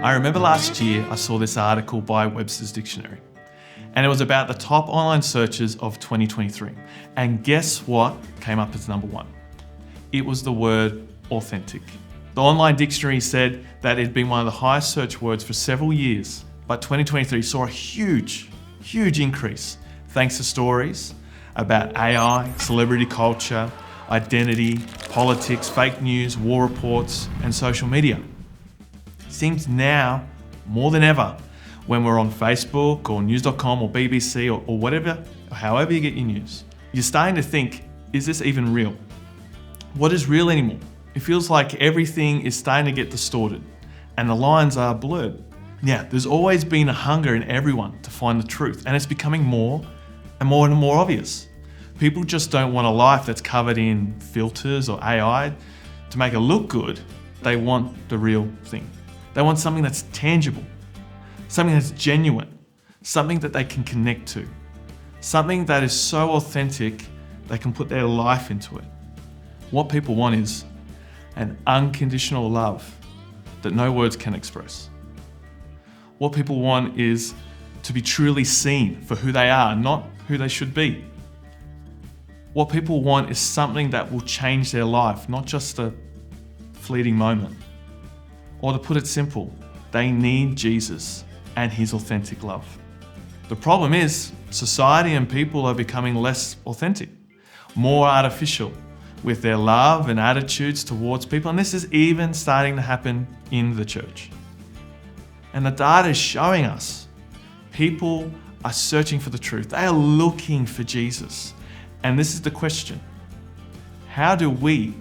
I remember last year I saw this article by Webster's Dictionary, and it was about the top online searches of 2023. And guess what came up as number one? It was the word authentic. The online dictionary said that it had been one of the highest search words for several years, but 2023 saw a huge increase thanks to stories about AI, celebrity culture, identity, politics, fake news, war reports, and social media. It seems now, more than ever, when we're on Facebook or news.com or BBC or whatever, or however you get your news, you're starting to think, is this even real? What is real anymore? It feels like everything is starting to get distorted and the lines are blurred. Yeah, there's always been a hunger in everyone to find the truth, and it's becoming more and more obvious. People just don't want a life that's covered in filters or AI to make it look good. They want the real thing. They want something that's tangible, something that's genuine, something that they can connect to, something that is so authentic they can put their life into it. What people want is an unconditional love that no words can express. What people want is to be truly seen for who they are, not who they should be. What people want is something that will change their life, not just a fleeting moment. Or to put it simple, they need Jesus and his authentic love. The problem is, society and people are becoming less authentic, more artificial with their love and attitudes towards people. And this is even starting to happen in the church. And the data is showing us people are searching for the truth. They are looking for Jesus. And this is the question: how do we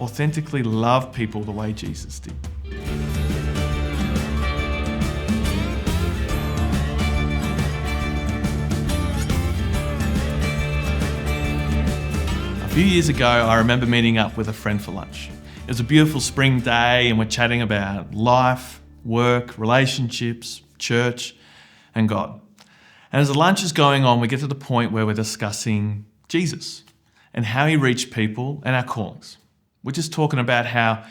authentically love people the way Jesus did? A few years ago, I remember meeting up with a friend for lunch. It was a beautiful spring day and we're chatting about life, work, relationships, church, and God. And as the lunch is going on, we get to the point where we're discussing Jesus and how he reached people and our callings. We're just talking about how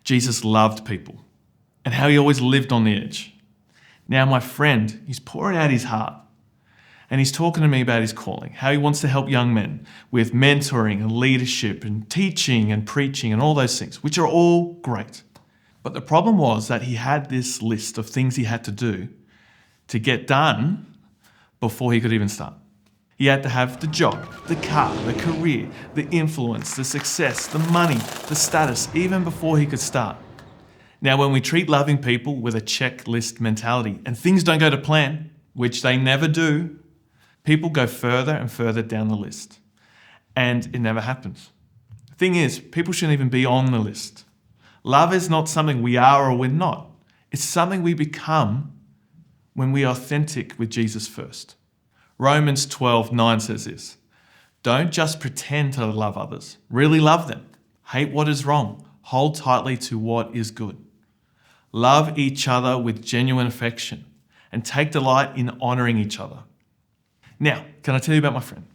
Jesus loved people and how he always lived on the edge. Now my friend, he's pouring out his heart and he's talking to me about his calling, how he wants to help young men with mentoring and leadership and teaching and preaching and all those things, which are all great. But the problem was that he had this list of things he had to do to get done before he could even start. He had to have the job, the car, the career, the influence, the success, the money, the status, even before he could start. Now, when we treat loving people with a checklist mentality and things don't go to plan, which they never do, people go further and further down the list. And it never happens. The thing is, people shouldn't even be on the list. Love is not something we are or we're not. It's something we become when we are authentic with Jesus first. Romans 12:9 says this: don't just pretend to love others, really love them. Hate what is wrong, hold tightly to what is good. Love each other with genuine affection and take delight in honoring each other. Now, can I tell you about my friend?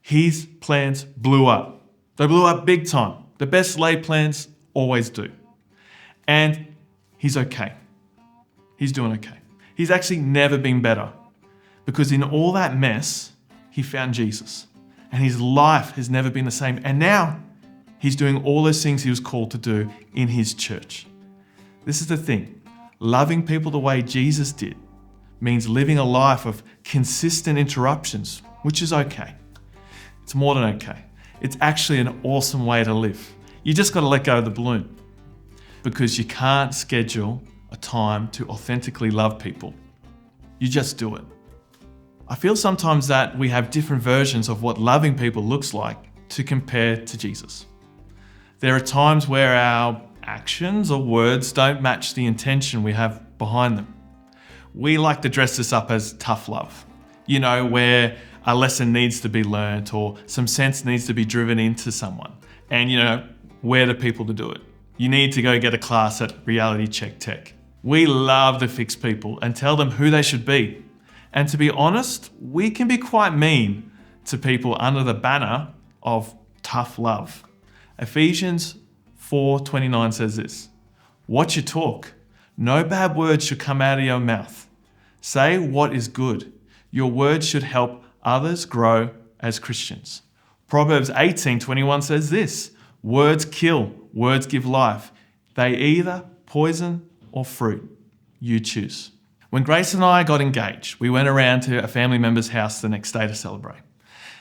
His plans blew up. They blew up big time. The best laid plans always do. And he's okay. He's doing okay. He's actually never been better, because in all that mess, he found Jesus and his life has never been the same. And now he's doing all those things he was called to do in his church. This is the thing. Loving people the way Jesus did means living a life of consistent interruptions, which is okay. It's more than okay. It's actually an awesome way to live. You just got to let go of the balloon, because you can't schedule a time to authentically love people. You just do it. I feel sometimes that we have different versions of what loving people looks like to compare to Jesus. There are times where our actions or words don't match the intention we have behind them. We like to dress this up as tough love, where a lesson needs to be learnt or some sense needs to be driven into someone. And we're the people to do it. You need to go get a class at Reality Check Tech. We love to fix people and tell them who they should be. And to be honest, we can be quite mean to people under the banner of tough love. Ephesians 4:29 says this: watch your talk. No bad words should come out of your mouth. Say what is good. Your words should help others grow as Christians. Proverbs 18:21 says this, words kill, words give life. They either poison or fruit. You choose. When Grace and I got engaged, we went around to a family member's house the next day to celebrate.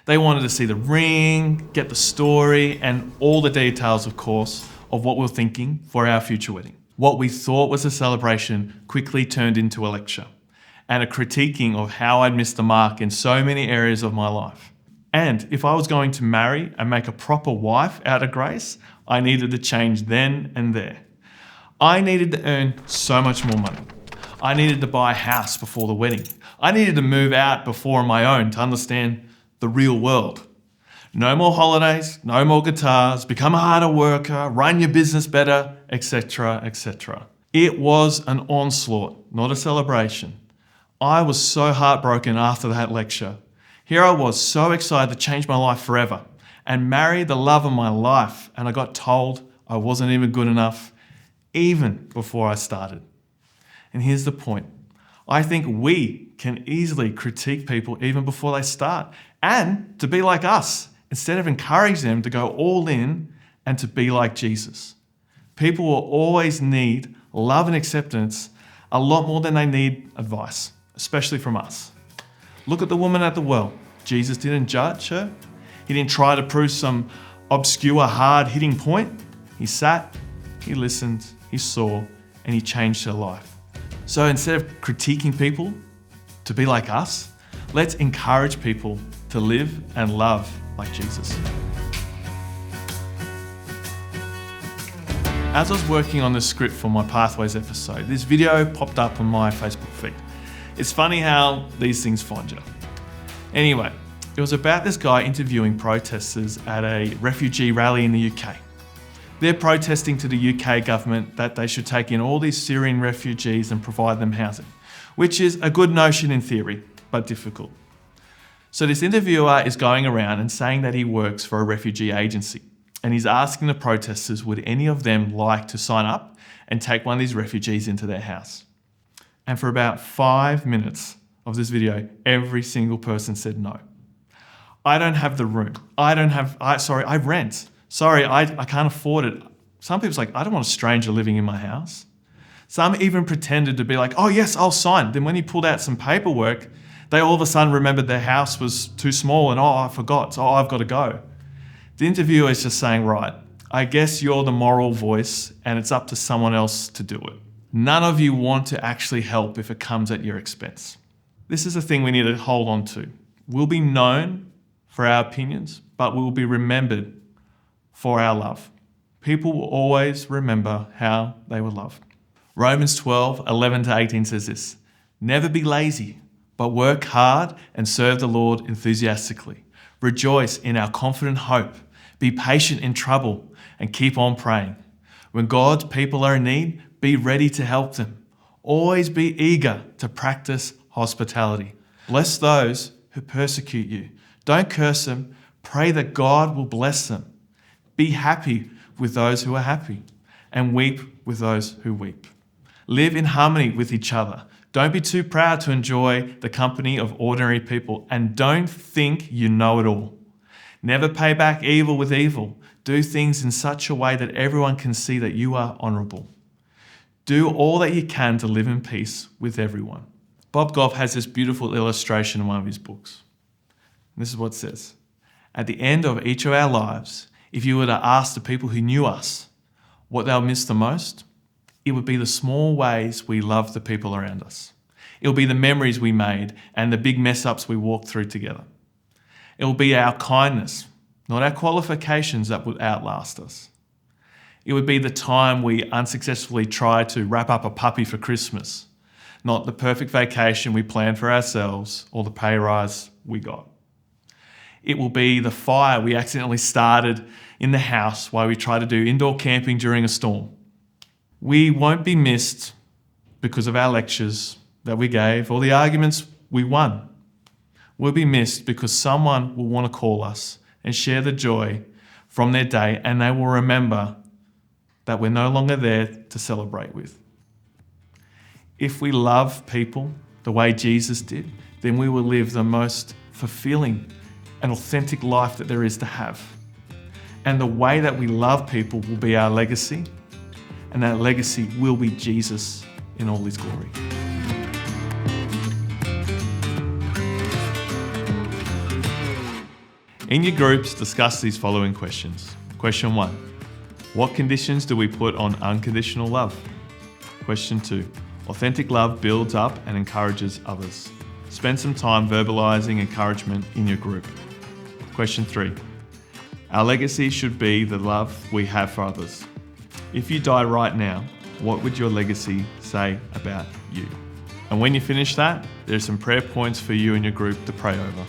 They wanted to see the ring, get the story, and all the details, of course, of what we were thinking for our future wedding. What we thought was a celebration quickly turned into a lecture and a critiquing of how I'd missed the mark in so many areas of my life. And if I was going to marry and make a proper wife out of Grace, I needed to change then and there. I needed to earn so much more money. I needed to buy a house before the wedding. I needed to move out before on my own to understand the real world. No more holidays, no more guitars, become a harder worker, run your business better, etc., etc. It was an onslaught, not a celebration. I was so heartbroken after that lecture. Here I was, so excited to change my life forever and marry the love of my life, and I got told I wasn't even good enough, even before I started. And here's the point. I think we can easily critique people even before they start, and to be like us, instead of encouraging them to go all in and to be like Jesus. People will always need love and acceptance a lot more than they need advice, especially from us. Look at the woman at the well. Jesus didn't judge her. He didn't try to prove some obscure, hard-hitting point. He sat, he listened, he saw, and he changed her life. So instead of critiquing people to be like us, let's encourage people to live and love like Jesus. As I was working on the script for my Pathways episode, this video popped up on my Facebook feed. It's funny how these things find you. Anyway, it was about this guy interviewing protesters at a refugee rally in the UK. They're protesting to the UK government that they should take in all these Syrian refugees and provide them housing, which is a good notion in theory, but difficult. So this interviewer is going around and saying that he works for a refugee agency, and he's asking the protesters would any of them like to sign up and take one of these refugees into their house. And for about 5 minutes of this video, every single person said no. I don't have the room. I rent. Sorry, I can't afford it. Some people's like, I don't want a stranger living in my house. Some even pretended to be like, oh yes, I'll sign. Then when he pulled out some paperwork, they all of a sudden remembered their house was too small and I forgot, so I've got to go. The interviewer is just saying, right, I guess you're the moral voice and it's up to someone else to do it. None of you want to actually help if it comes at your expense. This is a thing we need to hold on to. We'll be known for our opinions, but we will be remembered for our love. People will always remember how they were loved. Romans 12:11-18 says this, never be lazy, but work hard and serve the Lord enthusiastically. Rejoice in our confident hope. Be patient in trouble and keep on praying. When God's people are in need, be ready to help them. Always be eager to practice hospitality. Bless those who persecute you. Don't curse them. Pray that God will bless them. Be happy with those who are happy and weep with those who weep. Live in harmony with each other. Don't be too proud to enjoy the company of ordinary people and don't think you know it all. Never pay back evil with evil. Do things in such a way that everyone can see that you are honourable. Do all that you can to live in peace with everyone. Bob Goff has this beautiful illustration in one of his books. This is what it says. At the end of each of our lives, if you were to ask the people who knew us what they'll miss the most, it would be the small ways we love the people around us. It will be the memories we made and the big mess-ups we walked through together. It will be our kindness, not our qualifications, that would outlast us. It would be the time we unsuccessfully tried to wrap up a puppy for Christmas, not the perfect vacation we planned for ourselves or the pay rise we got. It will be the fire we accidentally started in the house while we tried to do indoor camping during a storm. We won't be missed because of our lectures that we gave or the arguments we won. We'll be missed because someone will want to call us and share the joy from their day, and they will remember that we're no longer there to celebrate with. If we love people the way Jesus did, then we will live the most fulfilling and authentic life that there is to have. And the way that we love people will be our legacy, and that legacy will be Jesus in all his glory. In your groups, discuss these following questions. Question 1. What conditions do we put on unconditional love? Question 2. Authentic love builds up and encourages others. Spend some time verbalising encouragement in your group. Question 3. Our legacy should be the love we have for others. If you die right now, what would your legacy say about you? And when you finish that, there's some prayer points for you and your group to pray over.